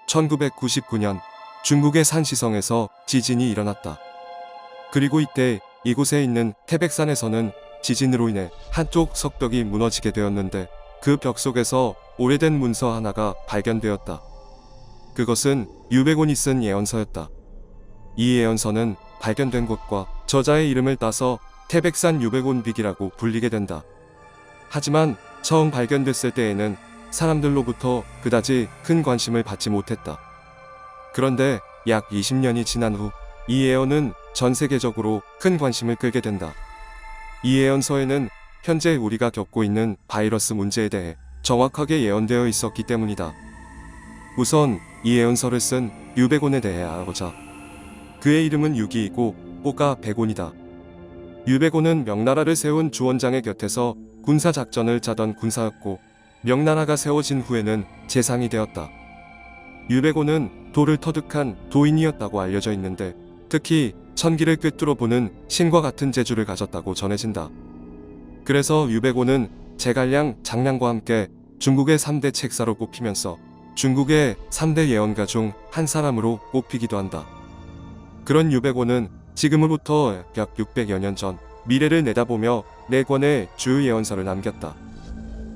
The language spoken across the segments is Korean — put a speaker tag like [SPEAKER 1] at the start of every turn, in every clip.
[SPEAKER 1] 1999년 중국의 산시성에서 지진이 일어났다. 그리고 이때 이곳에 있는 태백산에서는 지진으로 인해 한쪽 석벽이 무너지게 되었는데 그 벽 속에서 오래된 문서 하나가 발견되었다. 그것은 유백온이 쓴 예언서였다. 이 예언서는 발견된 곳과 저자의 이름을 따서 태백산 유백온빅이라고 불리게 된다. 하지만 처음 발견됐을 때에는 사람들로부터 그다지 큰 관심을 받지 못했다. 그런데 약 20년이 지난 후 이 예언은 전 세계적으로 큰 관심을 끌게 된다. 이 예언서에는 현재 우리가 겪고 있는 바이러스 문제에 대해 정확하게 예언되어 있었기 때문이다. 우선 이 예언서를 쓴 유백온에 대해 알아보자. 그의 이름은 유기이고 호가 백온이다. 유백온은 명나라를 세운 주원장의 곁에서 군사작전을 짜던 군사였고 명나라가 세워진 후에는 재상이 되었다. 유백온은 도를 터득한 도인이었다고 알려져 있는데 특히 천기를 꿰뚫어 보는 신과 같은 재주를 가졌다고 전해진다. 그래서 유백온은 제갈량, 장량과 함께 중국의 3대 책사로 꼽히면서 중국의 3대 예언가 중 한 사람으로 꼽히기도 한다. 그런 유백온은 지금으로부터 약 600여 년 전 미래를 내다보며 4권의 주요 예언서를 남겼다.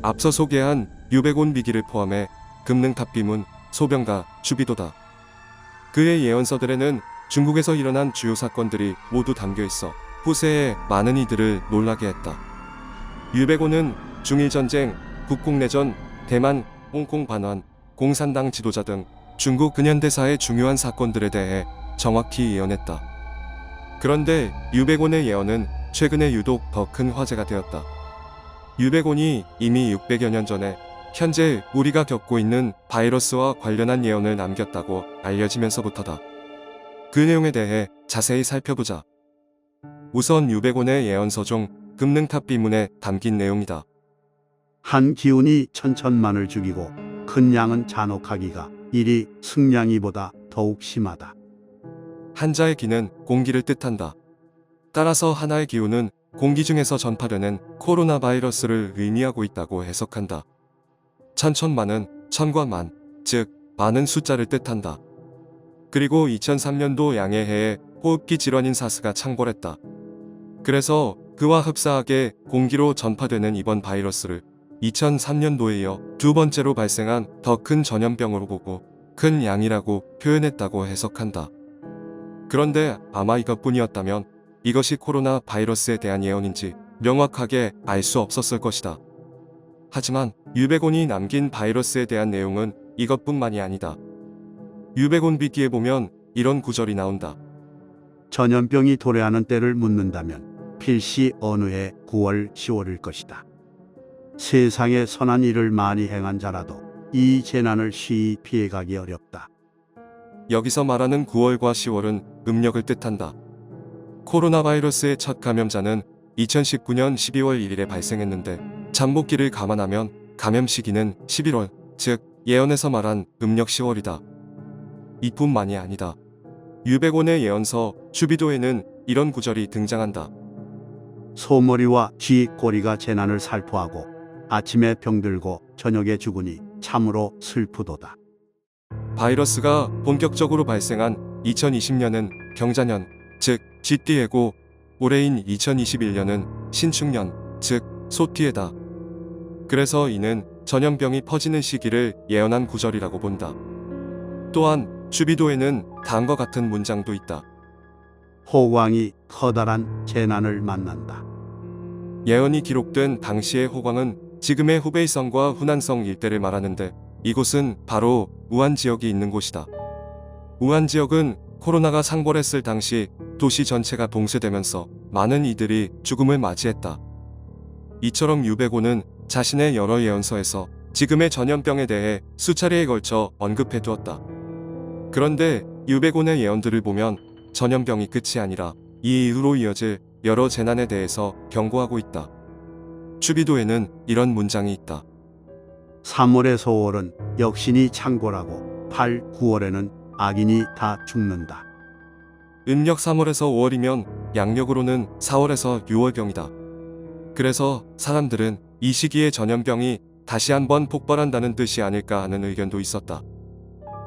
[SPEAKER 1] 앞서 소개한 유백온비기를 포함해 금능탑비문, 소병가, 주비도다. 그의 예언서들에는 중국에서 일어난 주요 사건들이 모두 담겨 있어 후세에 많은 이들을 놀라게 했다. 유백온은 중일전쟁, 국공내전, 대만, 홍콩 반환, 공산당 지도자 등 중국 근현대사의 중요한 사건들에 대해 정확히 예언했다. 그런데 유백온의 예언은 최근에 유독 더 큰 화제가 되었다. 유백온이 이미 600여 년 전에 현재 우리가 겪고 있는 바이러스와 관련한 예언을 남겼다고 알려지면서부터다. 그 내용에 대해 자세히 살펴보자. 우선 유백온의 예언서 중 금능탑비문에 담긴 내용이다.
[SPEAKER 2] 한 기운이 천천만을 죽이고 큰 양은 잔혹하기가 일이 승량이보다 더욱 심하다.
[SPEAKER 1] 한자의 기는 공기를 뜻한다. 따라서 하나의 기운은 공기 중에서 전파되는 코로나 바이러스를 의미하고 있다고 해석한다. 천천만은 천과 만, 즉 많은 숫자를 뜻한다. 그리고 2003년도 양해해에 호흡기 질환인 사스가 창궐했다. 그래서 그와 흡사하게 공기로 전파되는 이번 바이러스를 2003년도에 이어 두 번째로 발생한 더 큰 전염병으로 보고 큰 양이라고 표현했다고 해석한다. 그런데 아마 이것뿐이었다면 이것이 코로나 바이러스에 대한 예언인지 명확하게 알 수 없었을 것이다. 하지만 유백온이 남긴 바이러스에 대한 내용은 이것뿐만이 아니다. 유백온 비기에 보면 이런 구절이 나온다.
[SPEAKER 2] 전염병이 도래하는 때를 묻는다면 필시 어느 해 9월, 10월일 것이다. 세상에 선한 일을 많이 행한 자라도 이 재난을 쉬이 피해가기 어렵다.
[SPEAKER 1] 여기서 말하는 9월과 10월은 음력을 뜻한다. 코로나 바이러스의 첫 감염자는 2019년 12월 1일에 발생했는데 잠복기를 감안하면 감염 시기는 11월, 즉 예언에서 말한 음력 10월이다. 이뿐만이 아니다. 유백온의 예언서 주비도에는 이런 구절이 등장한다.
[SPEAKER 2] 소머리와 쥐 꼬리가 재난을 살포하고 아침에 병들고 저녁에 죽으니 참으로 슬프도다.
[SPEAKER 1] 바이러스가 본격적으로 발생한 2020년은 경자년, 즉 쥐띠해고 올해인 2021년은 신축년, 즉 소띠해다. 그래서 이는 전염병이 퍼지는 시기를 예언한 구절이라고 본다. 또한 주비도에는 다음과 같은 문장도 있다.
[SPEAKER 2] 호광이 커다란 재난을 만난다.
[SPEAKER 1] 예언이 기록된 당시의 호광은 지금의 후베이성과 후난성 일대를 말하는데 이곳은 바로 우한 지역이 있는 곳이다. 우한 지역은 코로나가 상벌했을 당시 도시 전체가 봉쇄되면서 많은 이들이 죽음을 맞이했다. 이처럼 유백온은 자신의 여러 예언서에서 지금의 전염병에 대해 수차례에 걸쳐 언급해 두었다. 그런데 유백온의 예언들을 보면 전염병이 끝이 아니라 이 이후로 이어질 여러 재난에 대해서 경고하고 있다. 주비도에는 이런 문장이 있다.
[SPEAKER 2] 3월에서 5월은 역신이 창궐하고 8, 9월에는 악인이 다 죽는다.
[SPEAKER 1] 음력 3월에서 5월이면 양력으로는 4월에서 6월경이다. 그래서 사람들은 이 시기에 전염병이 다시 한번 폭발한다는 뜻이 아닐까 하는 의견도 있었다.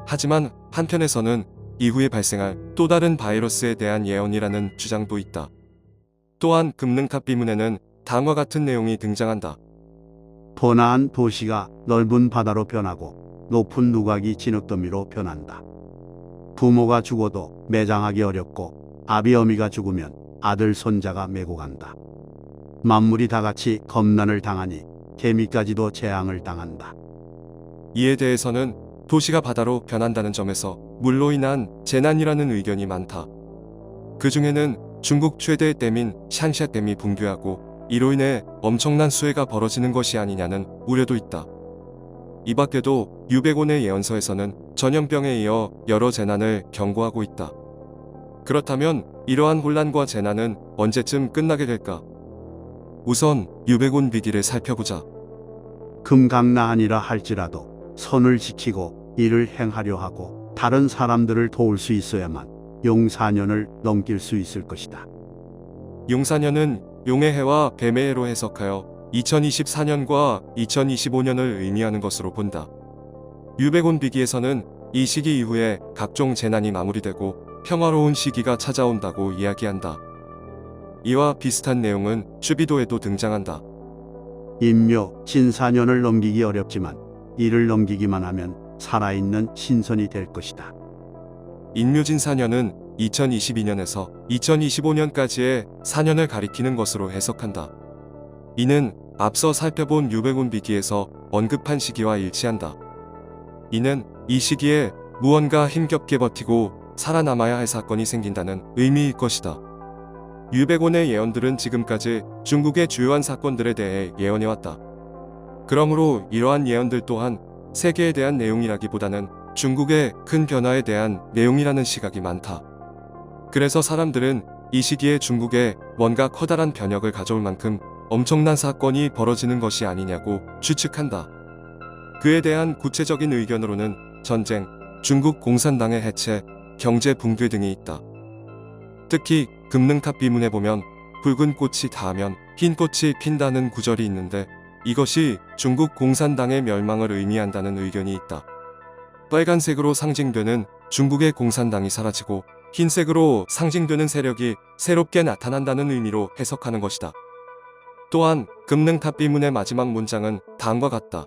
[SPEAKER 1] 하지만 한편에서는 이후에 발생할 또 다른 바이러스에 대한 예언이라는 주장도 있다. 또한 금능탑 비문에는 다음과 같은 내용이 등장한다.
[SPEAKER 2] 번화한 도시가 넓은 바다로 변하고 높은 누각이 진흙더미로 변한다. 부모가 죽어도 매장하기 어렵고 아비 어미가 죽으면 아들 손자가 메고 간다. 만물이 다 같이 겁난을 당하니 개미까지도 재앙을 당한다.
[SPEAKER 1] 이에 대해서는 도시가 바다로 변한다는 점에서 물로 인한 재난이라는 의견이 많다. 그 중에는 중국 최대의 댐인 샨샤 댐이 붕괴하고 이로 인해 엄청난 수해가 벌어지는 것이 아니냐는 우려도 있다. 이 밖에도 유백온의 예언서에서는 전염병에 이어 여러 재난을 경고하고 있다. 그렇다면 이러한 혼란과 재난은 언제쯤 끝나게 될까? 우선 유백온 비기를 살펴보자.
[SPEAKER 2] 금강나하니라 할지라도 선을 지키고 이를 행하려 하고 다른 사람들을 도울 수 있어야만 용사년을 넘길 수 있을 것이다.
[SPEAKER 1] 용사년은 용의 해와 뱀의 해로 해석하여 2024년과 2025년을 의미하는 것으로 본다. 유백온 비기에서는 이 시기 이후에 각종 재난이 마무리되고 평화로운 시기가 찾아온다고 이야기한다. 이와 비슷한 내용은 쭈비도에도 등장한다.
[SPEAKER 2] 인묘 진사년을 넘기기 어렵지만 이를 넘기기만 하면 살아있는 신선이 될 것이다.
[SPEAKER 1] 인묘진사년은 2022년에서 2025년까지의 4년을 가리키는 것으로 해석한다. 이는 앞서 살펴본 유백온 비기에서 언급한 시기와 일치한다. 이는 이 시기에 무언가 힘겹게 버티고 살아남아야 할 사건이 생긴다는 의미일 것이다. 유백온의 예언들은 지금까지 중국의 주요한 사건들에 대해 예언해왔다. 그러므로 이러한 예언들 또한 세계에 대한 내용이라기보다는 중국의 큰 변화에 대한 내용이라는 시각이 많다. 그래서 사람들은 이 시기에 중국에 뭔가 커다란 변혁을 가져올 만큼 엄청난 사건이 벌어지는 것이 아니냐고 추측한다. 그에 대한 구체적인 의견으로는 전쟁, 중국 공산당의 해체, 경제 붕괴 등이 있다. 특히 금능탑 비문에 보면 붉은 꽃이 닿으면 흰 꽃이 핀다는 구절이 있는데 이것이 중국 공산당의 멸망을 의미한다는 의견이 있다. 빨간색으로 상징되는 중국의 공산당이 사라지고 흰색으로 상징되는 세력이 새롭게 나타난다는 의미로 해석하는 것이다. 또한 금능탑 비문의 마지막 문장은 다음과 같다.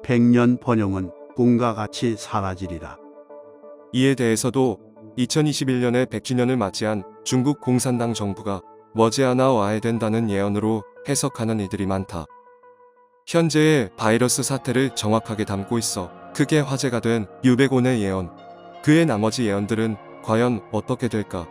[SPEAKER 2] 백년 번영은 꿈과 같이 사라지리라.
[SPEAKER 1] 이에 대해서도 2021년에 100주년을 맞이한 중국 공산당 정부가 머지않아 와야 된다는 예언으로 해석하는 이들이 많다. 현재의 바이러스 사태를 정확하게 담고 있어 크게 화제가 된 유백온의 예언, 그의 나머지 예언들은 과연 어떻게 될까?